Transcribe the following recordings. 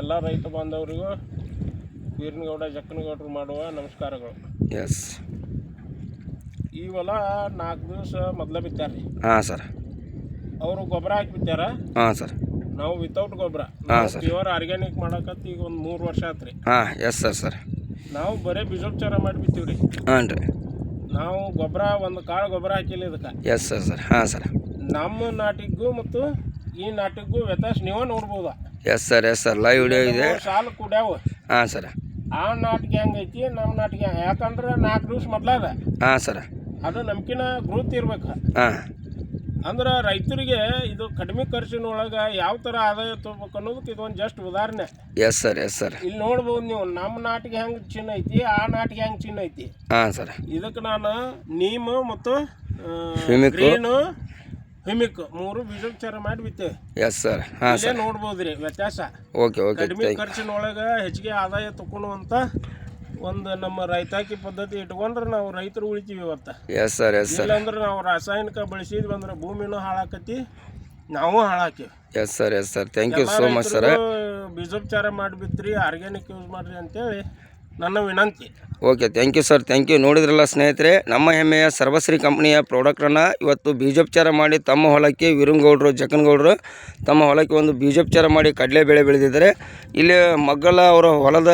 ಎಲ್ಲ ರೈತ ಬಾಂಧವರಿಗೂ ವೀರನಗೌಡ ಜಕ್ಕನಗೌಡರು ಮಾಡುವ ನಮಸ್ಕಾರಗಳು. ಎಸ್, ಈ ಹೊಲ 4 ದಿವಸ ಮೊದಲೇ ಬಿತ್ತಾರೆ. ಹಾಂ ಸರ್. ಅವರು ಗೊಬ್ಬರ ಹಾಕಿ ಬಿತ್ತಾರ. ಹಾಂ ಸರ್. ನಾವು ವಿತೌಟ್ ಗೊಬ್ಬರ, ಹಾಂ ಸರ್, ಪ್ಯೂರ್ ಆರ್ಗ್ಯಾನಿಕ್ ಮಾಡಕತ್ತಿ ಈಗ ಒಂದು 3 ವರ್ಷ ಆತ್ರಿ. ಹಾಂ, ಎಸ್ ಸರ್. ಸರ್, ನಾವು ಬರೀ ಬೀಜೋಪಚಾರ ಮಾಡಿ ಬಿತ್ತೀವಿ ರೀ. ಹಾಂ ರೀ. ನಾವು ಗೊಬ್ಬರ ಒಂದು ಕಾಳು ಗೊಬ್ಬರ ಹಾಕಿಲ್ಲ ಇದಕ್ಕೆ. Yes sir. ಸರ್, ಹಾಂ ಸರ್. ನಮ್ಮ ನಾಟಿಗೂ ಮತ್ತು ಈ ನಾಟಿಗೂ ವ್ಯತ್ಯಾಸ ನೀವೇ ನೋಡ್ಬೋದ. Yes sir. Yes sir, live video ಇದೆ. ಸಾಲು ಕುಡ್ಯಾವ. ಹಾಂ ಸರ್. ಆ ನಾಟಿಗೆ ಹೆಂಗೈತಿ, ನಮ್ಮ ನಾಟಿಗೆ ಯಾಕಂದ್ರೆ 4 ದಿವಸ ಮೊದಲಾದ. ಹಾಂ ಸರ್. ಅದು ನಮ್ಕಿನ ಗ್ರೋತ್ ಇರ್ಬೇಕು. ಹಾಂ, ಅಂದ್ರೆ ರೈತರಿಗೆ ಇದು ಕಡಿಮೆ ಖರ್ಚಿನೊಳಗೆ ಯಾವ ಥರ ಆದಾಯ ತಗೋಬೇಕು ಅನ್ನೋದಕ್ಕೆ ಇದೊಂದು ಜಸ್ಟ್ ಉದಾಹರಣೆ. S sir. Yes sir. ಇಲ್ಲಿ ನೋಡ್ಬೋದು ನೀವು, ನಮ್ಮ ನಾಟಿಗೆ ಹೆಂಗೆ ಚಿನ್ನ ಐತಿ, ಆ ನಾಟಿಗೆ ಹೆಂಗೆ ಚಿನ್ನ ಐತಿ. ಹಾಂ ಸರ್. ಇದಕ್ಕೆ ನಾನು ನೀಮ್ ಮತ್ತು ಹ್ಯೂಮಿಕ್, ಗ್ರೀನು ಹ್ಯೂಮಿಕ್ 3 ಬೀಜೋಪಚಾರ ಮಾಡಿ ಬಿತ್ತೇವೆ. Yes sir. ಹಾಂ ಸರ್, ನೋಡ್ಬೋದ್ರಿ ವ್ಯತ್ಯಾಸ. Okay okay. ಕಡಿಮೆ ಖರ್ಚಿನೊಳಗೆ ಹೆಚ್ಚಿಗೆ ಆದಾಯ ತಗೊಳ್ಳುವಂಥ ಒಂದು ನಮ್ಮ ರೈತಾಕಿ ಪದ್ಧತಿ ಇಟ್ಕೊಂಡ್ರೆ ನಾವು ರೈತರು ಉಳಿತೀವಿ ಇವತ್ತು. Yes sir. Yes sir. ಇಲ್ಲಾಂದ್ರೆ ನಾವು ರಾಸಾಯನಿಕ ಬಳಸಿದ್ವಿ ಅಂದ್ರೆ ಭೂಮಿನೂ ಹಾಳಾಕತಿ, ನಾವು ಹಾಳಾಕಿವಿ. Yes sir. Yes sir, thank you so much sir. ಬೀಜೋಪಚಾರ ಮಾಡಿ ಬಿತ್ರಿ, ಆರ್ಗ್ಯಾನಿಕ್ ಯೂಸ್ ಮಾಡಿರಿ ಅಂತೇಳಿ ನನ್ನ ವಿನಂತಿ. Okay, thank you sir. Thank you. ನೋಡಿದ್ರಲ್ಲ ಸ್ನೇಹಿತರೆ, ನಮ್ಮ ಹೆಮ್ಮೆಯ ಸರ್ವಶ್ರೀ ಕಂಪ್ನಿಯ ಪ್ರಾಡಕ್ಟನ್ನು ಇವತ್ತು ಬೀಜೋಪಚಾರ ಮಾಡಿ ತಮ್ಮ ಹೊಲಕ್ಕೆ ವೀರನಗೌಡರು ಜಕ್ಕನಗೌಡರು ತಮ್ಮ ಹೊಲಕ್ಕೆ ಒಂದು ಬೀಜೋಪಚಾರ ಮಾಡಿ ಕಡಲೆ ಬೆಳೆ ಬೆಳೆದಿದ್ದಾರೆ. ಇಲ್ಲಿ ಮಗ್ಗಲ ಅವರ ಹೊಲದ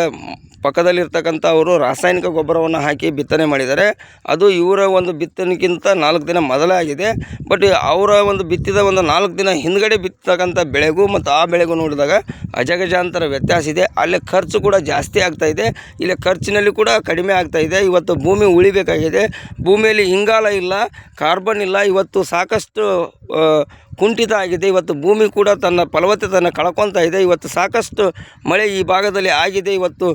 ಪಕ್ಕದಲ್ಲಿರ್ತಕ್ಕಂಥ ಅವರು ರಾಸಾಯನಿಕ ಗೊಬ್ಬರವನ್ನು ಹಾಕಿ ಬಿತ್ತನೆ ಮಾಡಿದ್ದಾರೆ. ಅದು ಇವರ ಒಂದು ಬಿತ್ತನೆಗಿಂತ 4 ದಿನ ಮೊದಲೇ ಆಗಿದೆ. ಬಟ್ ಅವರ ಒಂದು ಬಿತ್ತಿದ ಒಂದು 4 ದಿನ ಹಿಂದ್ಗಡೆ ಬಿತ್ತಕ್ಕಂಥ ಬೆಳೆಗೂ ಮತ್ತು ಆ ಬೆಳೆಗೂ ನೋಡಿದಾಗ ಅಜಗಜಾಂತರ ವ್ಯತ್ಯಾಸ ಇದೆ. ಅಲ್ಲಿ ಖರ್ಚು ಕೂಡ ಜಾಸ್ತಿ ಆಗ್ತಾಯಿದೆ, ಇಲ್ಲಿ ಖರ್ಚಿನಲ್ಲಿ ಕೂಡ ಕಡಿಮೆ ಆಗ್ತಾಯಿದೆ. ಇವತ್ತು ಭೂಮಿ ಉಳಿಬೇಕಾಗಿದೆ. ಭೂಮಿಯಲ್ಲಿ ಇಂಗಾಲ ಇಲ್ಲ, ಕಾರ್ಬನ್ ಇಲ್ಲ, ಇವತ್ತು ಸಾಕಷ್ಟು ಕುಂಠಿತ ಆಗಿದೆ. ಇವತ್ತು ಭೂಮಿ ಕೂಡ ತನ್ನ ಫಲವತ್ತತೆಯನ್ನು ಕಳ್ಕೊತಾ ಇದೆ. ಇವತ್ತು ಸಾಕಷ್ಟು ಮಳೆ ಈ ಭಾಗದಲ್ಲಿ ಆಗಿದೆ. ಇವತ್ತು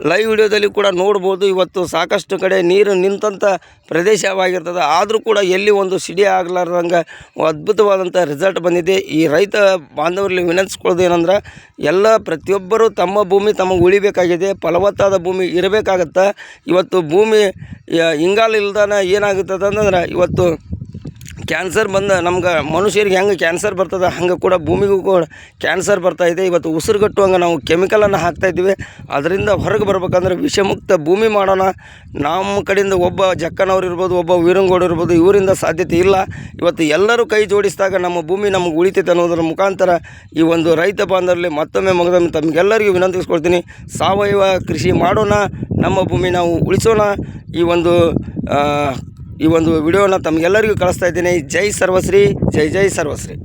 ಲೈವ್ ವಿಡಿಯೋದಲ್ಲಿ ಕೂಡ ನೋಡ್ಬೋದು. ಇವತ್ತು ಸಾಕಷ್ಟು ಕಡೆ ನೀರು ನಿಂತಂಥ ಪ್ರದೇಶವಾಗಿರ್ತದೆ. ಆದರೂ ಕೂಡ ಎಲ್ಲಿ ಒಂದು ಸಿಡಿ ಆಗಲಾರ್ದಂಗೆ ಅದ್ಭುತವಾದಂಥ ರಿಸಲ್ಟ್ ಬಂದಿದೆ. ಈ ರೈತ ಬಾಂಧವರಲ್ಲಿ ವಿನಂತಿಸ್ಕೊಳ್ಳೋದು ಏನಂದ್ರೆ, ಎಲ್ಲ ಪ್ರತಿಯೊಬ್ಬರು ತಮ್ಮ ಭೂಮಿ ತಮಗೆ ಉಳಿಬೇಕಾಗಿದೆ. ಫಲವತ್ತಾದ ಭೂಮಿ ಇರಬೇಕಾಗತ್ತೆ. ಇವತ್ತು ಭೂಮಿ ಇಂಗಾಲ ಇಲ್ದಾನ ಏನಾಗುತ್ತದೆ ಅಂತಂದ್ರೆ, ಇವತ್ತು ಕ್ಯಾನ್ಸರ್ ಬಂದ ನಮ್ಗೆ ಮನುಷ್ಯರಿಗೆ ಹೆಂಗೆ ಕ್ಯಾನ್ಸರ್ ಬರ್ತದೆ ಹಂಗೆ ಕೂಡ ಭೂಮಿಗೂ ಕೂಡ ಕ್ಯಾನ್ಸರ್ ಬರ್ತಾಯಿದೆ. ಇವತ್ತು ಉಸಿರುಗಟ್ಟುವಂಗೆ ನಾವು ಕೆಮಿಕಲನ್ನು ಹಾಕ್ತಾಯಿದ್ದೀವಿ. ಅದರಿಂದ ಹೊರಗೆ ಬರ್ಬೇಕಂದ್ರೆ ವಿಷಮುಕ್ತ ಭೂಮಿ ಮಾಡೋಣ. ನಮ್ಮ ಕಡೆಯಿಂದ ಒಬ್ಬ ಜಕ್ಕನವ್ರು ಇರ್ಬೋದು, ಒಬ್ಬ ವೀರನಗೌಡ ಇರ್ಬೋದು, ಇವರಿಂದ ಸಾಧ್ಯತೆ ಇಲ್ಲ. ಇವತ್ತು ಎಲ್ಲರೂ ಕೈ ಜೋಡಿಸಿದಾಗ ನಮ್ಮ ಭೂಮಿ ನಮಗೆ ಉಳಿತೈತೆ ಅನ್ನೋದ್ರ ಮುಖಾಂತರ ಈ ಒಂದು ರೈತ ಬಾಂಧವರಲ್ಲಿ ಮತ್ತೊಮ್ಮೆ ತಮಗೆಲ್ಲರಿಗೂ ವಿನಂತಿಸ್ಕೊಳ್ತೀನಿ. ಸಾವಯವ ಕೃಷಿ ಮಾಡೋಣ, ನಮ್ಮ ಭೂಮಿ ನಾವು ಉಳಿಸೋಣ. ಈ ಒಂದು ವಿಡಿಯೋನ ತಮಗೆಲ್ಲರಿಗೂ ಕಳಿಸ್ತಾ ಇದ್ದೀನಿ. ಜೈ ಸರ್ವಶ್ರೀ, ಜೈ ಜೈ ಸರ್ವಶ್ರೀ.